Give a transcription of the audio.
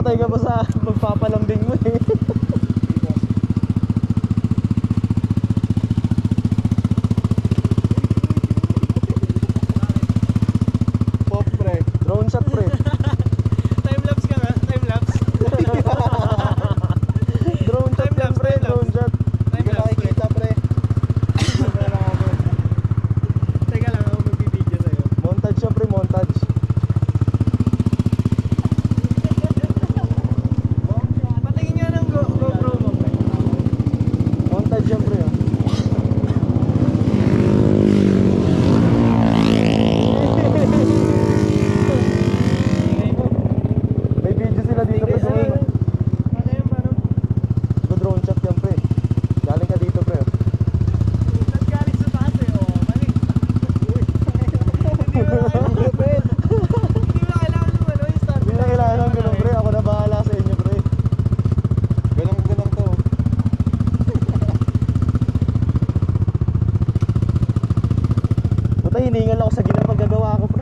mamamatay ka pa sa pagpapalambing mo eh. Pop pre. Drone shot pre. Time-lapse ka nga, time-lapse. Drone shot yan pre, drone shot. Hindi ko nakikita pre. Wala lang ako. Teka lang, ako magbibideo sa'yo. Montage yan pre, montage. Patingin nga ng GoPro mo. Montage yan pre. May video sila dito pre. Ano yun, paano? Drone shot yan pre. Galing ka dito pre. Naggaling sa taas eh, oh. Mali. Hindi mo kailangan lumalo yung start. Hindi na kailangan ng ganun pre. Ako na bahala sa inyo pre. Galang to. Buta hiningal ako sa ginang paggagawa ko pre.